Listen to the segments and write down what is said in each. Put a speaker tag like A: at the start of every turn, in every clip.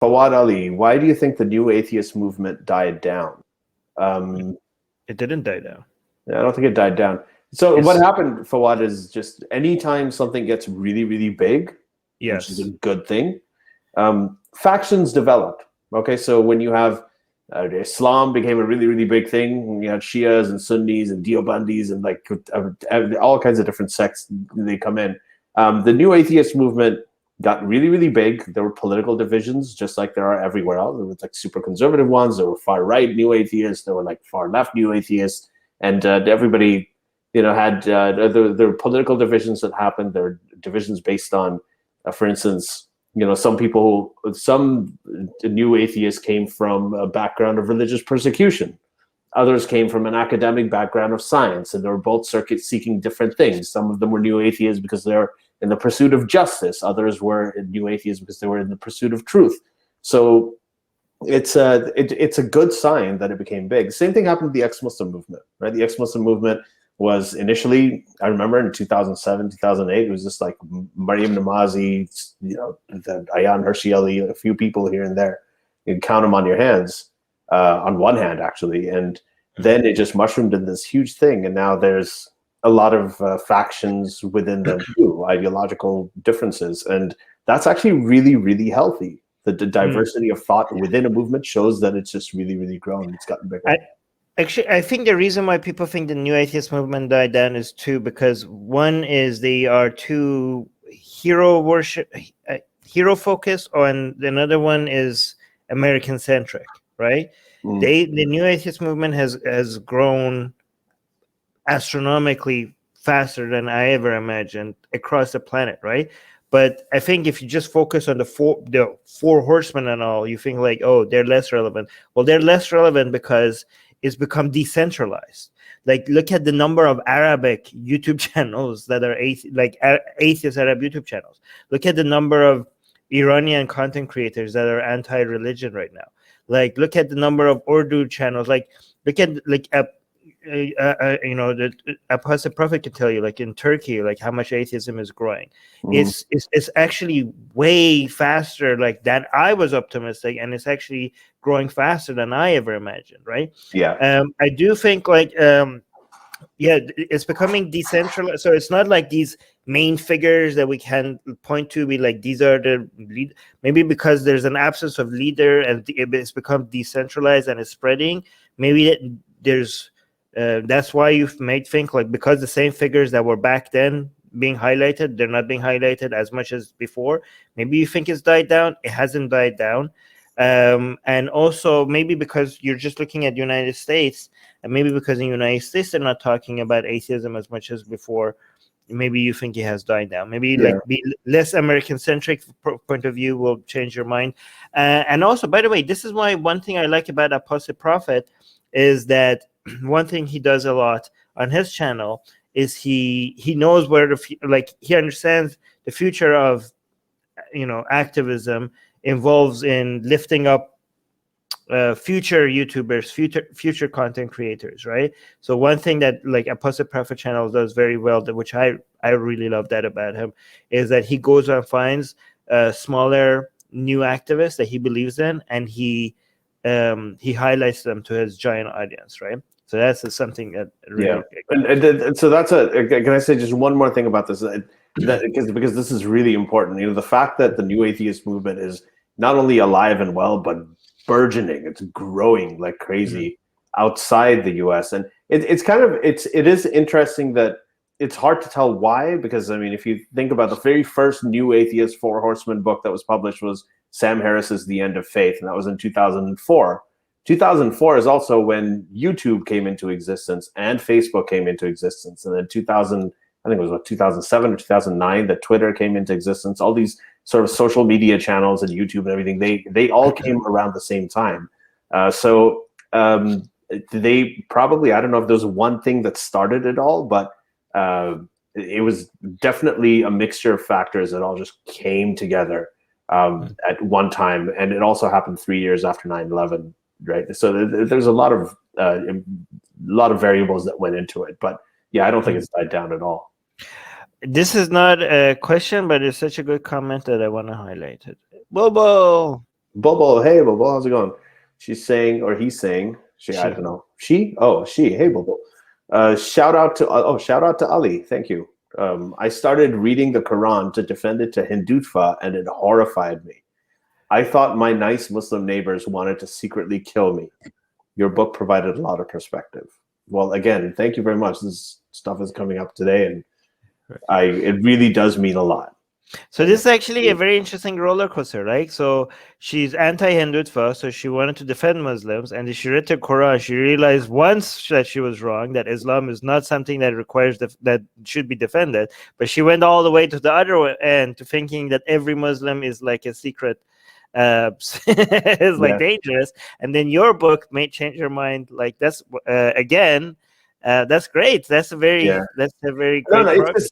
A: Fawad Ali, why do you think the new atheist movement died down?
B: It didn't die down.
A: I don't think it died down. So what happened, Fawad, is just anytime something gets really, really big, which is a good thing, factions develop. Okay, so when you have Islam became a really, really big thing, when you had Shias and Sunnis and Deobandis and like all kinds of different sects, they come in. The new atheist movement got really, really big. There were political divisions, just like there are everywhere else. There was like super conservative ones. There were far right new atheists. There were like far left new atheists, and everybody, had there were political divisions that happened. There were divisions based on, for instance, some new atheists came from a background of religious persecution. Others came from an academic background of science, and they were both seeking different things. Some of them were new atheists because they're in the pursuit of justice. Others were new atheists because they were in the pursuit of truth. So it's a good sign that it became big. Same thing happened to the ex-Muslim movement, right? The ex-Muslim movement was initially, I remember in 2007, 2008, it was just like Maryam Namazi, the Ayan Hirsi Ali, a few people here and there. You can count them on your hands, on one hand, actually. And then it just mushroomed into this huge thing. And now there's a lot of factions within them too, ideological differences. And that's actually really, really healthy. The diversity of thought within a movement shows that it's just really, really grown. It's gotten bigger.
B: I think the reason why people think the new atheist movement died down is because one is they are too hero focused, and another one is American centric, right? The new atheist movement has grown astronomically faster than I ever imagined across the planet, right? But I think if you just focus on the four horsemen and all, you think like, oh, they're less relevant. Well, they're less relevant because it's become decentralized. Like, look at the number of Arabic YouTube channels that are atheist Arab YouTube channels. Look at the number of Iranian content creators that are anti-religion right now. Like, look at the number of Urdu channels. Like, look at the Atheist Prophet can tell you, like in Turkey, like how much atheism is growing. It's actually way faster, like than I was optimistic, and it's actually growing faster than I ever imagined, right?
A: Yeah.
B: I do think it's becoming decentralized. So it's not like these main figures that we can point to be like, these are the lead. Maybe because there's an absence of leader and it's become decentralized and it's spreading. Maybe there's that's why you may think like, because the same figures that were back then being highlighted, they're not being highlighted as much as before. Maybe you think it's died down. It hasn't died down. And also maybe because you're just looking at the United States, and maybe because in the United States they're not talking about atheism as much as before, maybe you think it has died down. Maybe be less American-centric point of view will change your mind. And also, by the way, this is why one thing I like about Atheist Prophet is that one thing he does a lot on his channel is he knows where he understands the future of activism involves in lifting up future YouTubers, future content creators, right? So one thing that like Atheist Prophet channel does very well, which I really love that about him, is that he goes and finds smaller new activists that he believes in, and he highlights them to his giant audience, right? So that's something that really
A: and so that's can I say just one more thing about this? Because this is really important. The fact that the new atheist movement is not only alive and well, but burgeoning. It's growing like crazy outside the US. And it is interesting that it's hard to tell why, because I mean, if you think about the very first new atheist Four Horsemen book that was published was Sam Harris's The End of Faith, and that was in 2004. 2004 is also when YouTube came into existence and Facebook came into existence. And then 2007 or 2009 that Twitter came into existence. All these sort of social media channels and YouTube and everything, they all came around the same time. So they probably, I don't know if there's one thing that started it all, but it was definitely a mixture of factors that all just came together at one time. And it also happened 3 years after 9/11, right? So there's a lot of variables that went into it. But yeah, I don't think it's died down at all.
B: This is not a question, but it's such a good comment that I want to highlight it. Bobo,
A: Bobo, hey Bobo, how's it going? She's saying, or he's saying, I don't know. She? Oh, she. Hey Bobo. Shout out to Ali. Thank you. I started reading the Quran to defend it to Hindutva, and it horrified me. I thought my nice Muslim neighbors wanted to secretly kill me. Your book provided a lot of perspective. Well, again, thank you very much. This stuff is coming up today, and it really does mean a lot.
B: So this is actually a very interesting roller coaster, right? So she's anti-Hindutva, so she wanted to defend Muslims, and she read the Quran. She realized once that she was wrong, that Islam is not something that requires that should be defended. But she went all the way to the other end to thinking that every Muslim is like a secret, is like dangerous. And then your book may change her mind. Like that's again, that's great. That's a very great progress.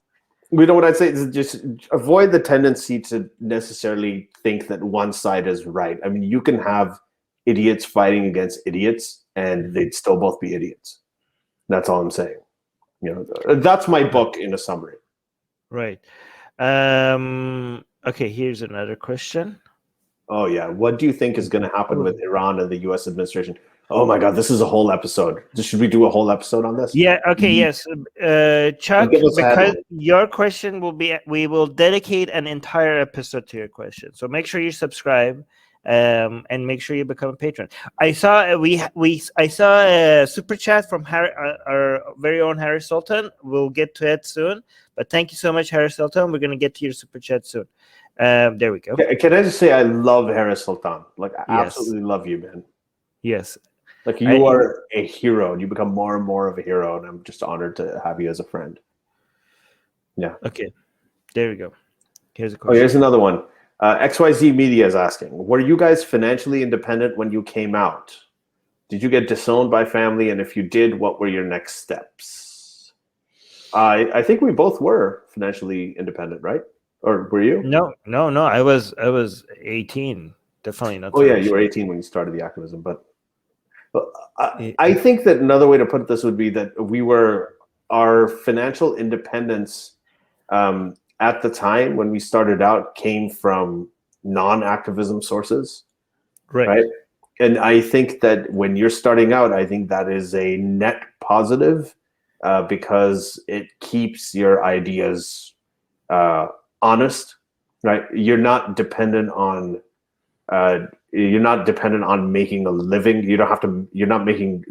A: You know what I'd say is just avoid the tendency to necessarily think that one side is right. I mean, you can have idiots fighting against idiots, and they'd still both be idiots. That's all I'm saying. You know, that's my book in a summary.
B: Right. Okay. Here's another question.
A: Oh yeah, what do you think is going to happen with Iran and the U.S. administration? Oh my God, this is a whole episode. Should we do a whole episode on this?
B: Yeah. Okay. Yes. Chuck, because your question will be, we will dedicate an entire episode to your question. So make sure you subscribe, and make sure you become a patron. I saw I saw a super chat from our very own Harry Sultan. We'll get to it soon. But thank you so much, Harry Sultan. We're going to get to your super chat soon. There we go.
A: Can I just say I love Harris Sultan? Like I absolutely love you, man.
B: Yes.
A: Like you are a hero, and you become more and more of a hero, and I'm just honored to have you as a friend. Yeah.
B: Okay. There we go. Here's a question.
A: Oh, here's another one. XYZ Media is asking, were you guys financially independent when you came out? Did you get disowned by family? And if you did, what were your next steps? I think we both were financially independent, right? Or were you?
B: No. I was 18. Definitely not.
A: Oh yeah, you were 18 when you started the activism. But I think that another way to put this would be that our financial independence at the time when we started out came from non-activism sources, right? And I think that when you're starting out, I think that is a net positive because it keeps your ideas honest, right? You're not dependent on making a living. You're not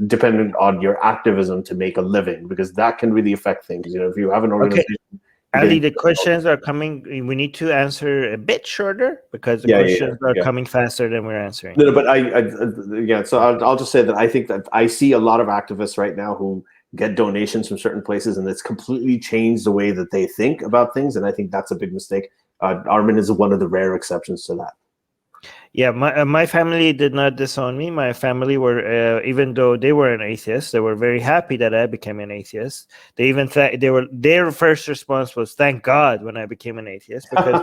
A: dependent on your activism to make a living, because that can really affect things. You know, if you have an organization.
B: Okay. Ali, the questions are coming. We need to answer a bit shorter because the questions are coming faster than we're answering.
A: No, but so I'll just say that I think that I see a lot of activists right now who get donations from certain places, and it's completely changed the way that they think about things. And I think that's a big mistake. Armin is one of the rare exceptions to that.
B: Yeah, my family did not disown me. My family were, even though they were an atheist, they were very happy that I became an atheist. They even their first response was "Thank God" when I became an atheist, because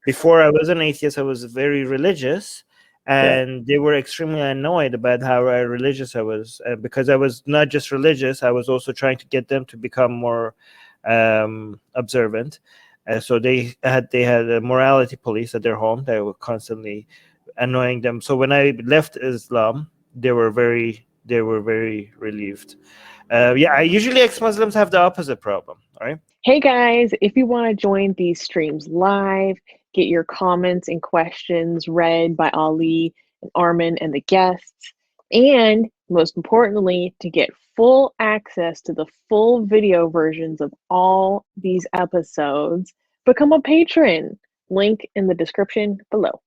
B: before I was an atheist, I was very religious, and they were extremely annoyed about how religious I was, because I was not just religious, I was also trying to get them to become more observant. So they had a morality police at their home that were constantly annoying them. So when I left Islam, they were very relieved. Usually ex-Muslims have the opposite problem. All right.
C: Hey guys, if you want to join these streams live, get your comments and questions read by Ali and Armin and the guests, and most importantly, to get full access to the full video versions of all these episodes, become a patron. Link in the description below.